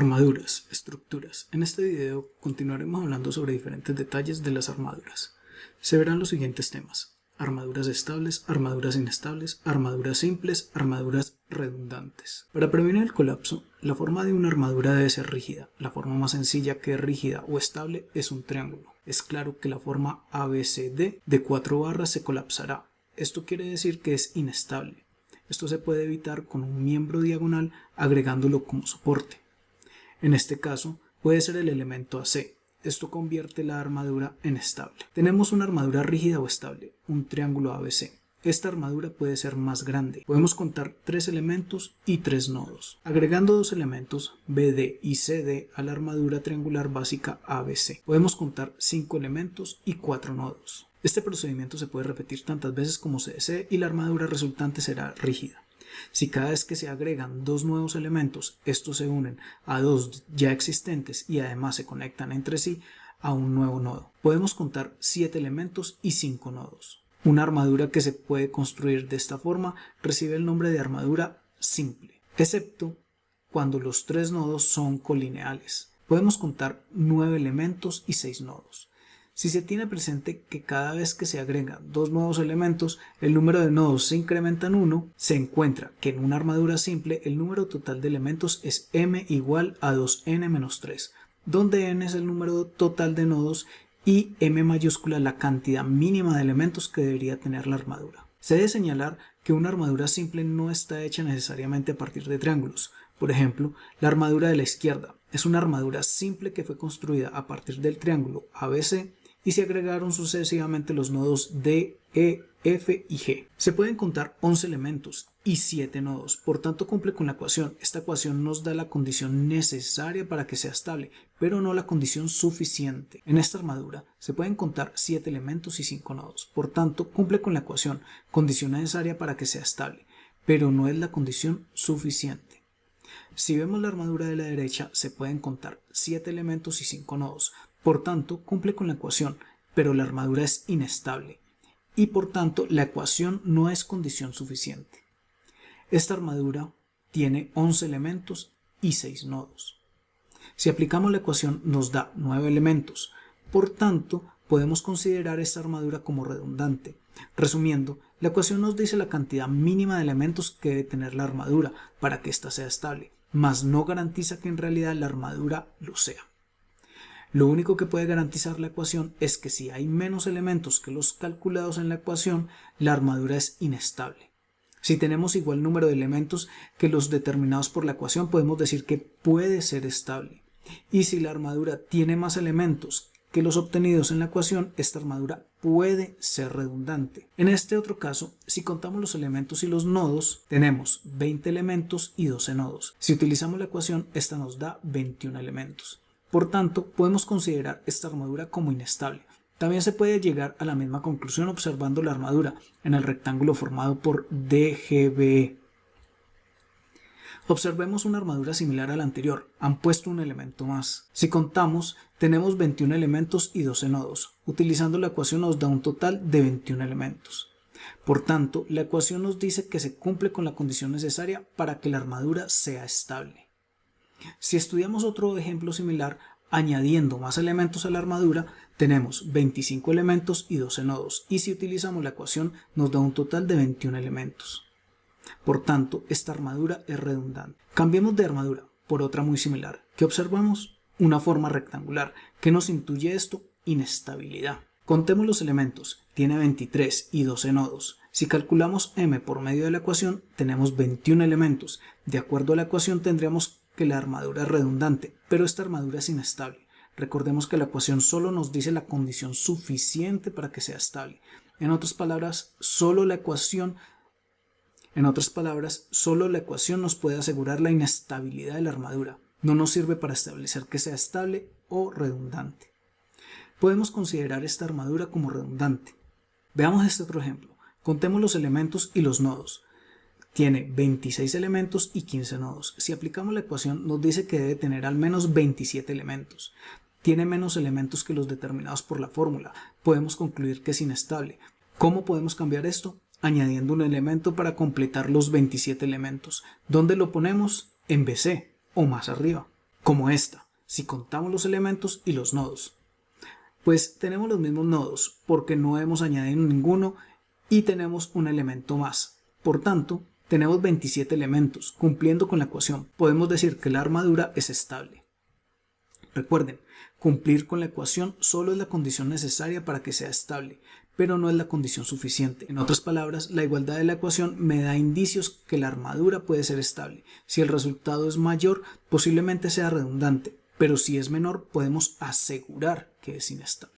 Armaduras, estructuras. En este video continuaremos hablando sobre diferentes detalles de las armaduras. Se verán los siguientes temas: armaduras estables, armaduras inestables, armaduras simples, armaduras redundantes. Para prevenir el colapso, la forma de una armadura debe ser rígida. La forma más sencilla que es rígida o estable es un triángulo. Es claro que la forma ABCD de 4 barras se colapsará. Esto quiere decir que es inestable. Esto se puede evitar con un miembro diagonal agregándolo como soporte. En este caso puede ser el elemento AC. Esto convierte la armadura en estable. Tenemos una armadura rígida o estable, un triángulo ABC. Esta armadura puede ser más grande. Podemos contar 3 elementos y 3 nodos. Agregando 2 elementos, BD y CD, a la armadura triangular básica ABC. Podemos contar 5 elementos y 4 nodos. Este procedimiento se puede repetir tantas veces como se desee y la armadura resultante será rígida. Si cada vez que se agregan 2 nuevos elementos, estos se unen a 2 ya existentes y además se conectan entre sí a un nuevo nodo. Podemos contar 7 elementos y 5 nodos. Una armadura que se puede construir de esta forma recibe el nombre de armadura simple, excepto cuando los 3 nodos son colineales. Podemos contar 9 elementos y 6 nodos. Si se tiene presente que cada vez que se agregan 2 nuevos elementos, el número de nodos se incrementa en 1, se encuentra que en una armadura simple el número total de elementos es m igual a 2n-3, donde n es el número total de nodos y m mayúscula la cantidad mínima de elementos que debería tener la armadura. Se debe señalar que una armadura simple no está hecha necesariamente a partir de triángulos. Por ejemplo, la armadura de la izquierda es una armadura simple que fue construida a partir del triángulo ABC y se agregaron sucesivamente los nodos D, E, F y G. Se pueden contar 11 elementos y 7 nodos, por tanto cumple con la ecuación. Esta ecuación nos da la condición necesaria para que sea estable, pero no la condición suficiente. En esta armadura se pueden contar 7 elementos y 5 nodos, por tanto cumple con la ecuación, condición necesaria para que sea estable, pero no es la condición suficiente. Si vemos la armadura de la derecha, se pueden contar 7 elementos y 5 nodos. Por tanto, cumple con la ecuación, pero la armadura es inestable y por tanto la ecuación no es condición suficiente. Esta armadura tiene 11 elementos y 6 nodos. Si aplicamos la ecuación nos da 9 elementos, por tanto podemos considerar esta armadura como redundante. Resumiendo, la ecuación nos dice la cantidad mínima de elementos que debe tener la armadura para que ésta sea estable, mas no garantiza que en realidad la armadura lo sea. Lo único que puede garantizar la ecuación es que si hay menos elementos que los calculados en la ecuación, la armadura es inestable. Si tenemos igual número de elementos que los determinados por la ecuación, podemos decir que puede ser estable. Y si la armadura tiene más elementos que los obtenidos en la ecuación, esta armadura puede ser redundante. En este otro caso, si contamos los elementos y los nodos, tenemos 20 elementos y 12 nodos. Si utilizamos la ecuación, esta nos da 21 elementos. Por tanto, podemos considerar esta armadura como inestable. También se puede llegar a la misma conclusión observando la armadura en el rectángulo formado por DGBE. Observemos una armadura similar a la anterior, han puesto un elemento más. Si contamos, tenemos 21 elementos y 12 nodos. Utilizando la ecuación nos da un total de 21 elementos. Por tanto, la ecuación nos dice que se cumple con la condición necesaria para que la armadura sea estable. Si estudiamos otro ejemplo similar, añadiendo más elementos a la armadura, tenemos 25 elementos y 12 nodos, y si utilizamos la ecuación nos da un total de 21 elementos. Por tanto, esta armadura es redundante. Cambiemos de armadura por otra muy similar. ¿Qué observamos? Una forma rectangular. ¿Qué nos intuye esto? Inestabilidad. Contemos los elementos. Tiene 23 y 12 nodos. Si calculamos m por medio de la ecuación, tenemos 21 elementos. De acuerdo a la ecuación tendríamos que la armadura es redundante, pero esta armadura es inestable. Recordemos que la ecuación solo nos dice la condición suficiente para que sea estable. En otras palabras, solo la ecuación nos puede asegurar la inestabilidad de la armadura. No nos sirve para establecer que sea estable o redundante. Podemos considerar esta armadura como redundante. Veamos este otro ejemplo. Contemos los elementos y los nodos. Tiene 26 elementos y 15 nodos. Si aplicamos la ecuación nos dice que debe tener al menos 27 elementos. Tiene menos elementos que los determinados por la fórmula. Podemos concluir que es inestable. ¿Cómo podemos cambiar esto? Añadiendo un elemento para completar los 27 elementos. ¿Dónde lo ponemos? En BC o más arriba. como esta, si contamos los elementos y los nodos. Pues tenemos los mismos nodos porque no hemos añadido ninguno y tenemos un elemento más. Por tanto, tenemos 27 elementos. Cumpliendo con la ecuación, podemos decir que la armadura es estable. Recuerden, cumplir con la ecuación solo es la condición necesaria para que sea estable, pero no es la condición suficiente. En otras palabras, la igualdad de la ecuación me da indicios que la armadura puede ser estable. Si el resultado es mayor, posiblemente sea redundante, pero si es menor, podemos asegurar que es inestable.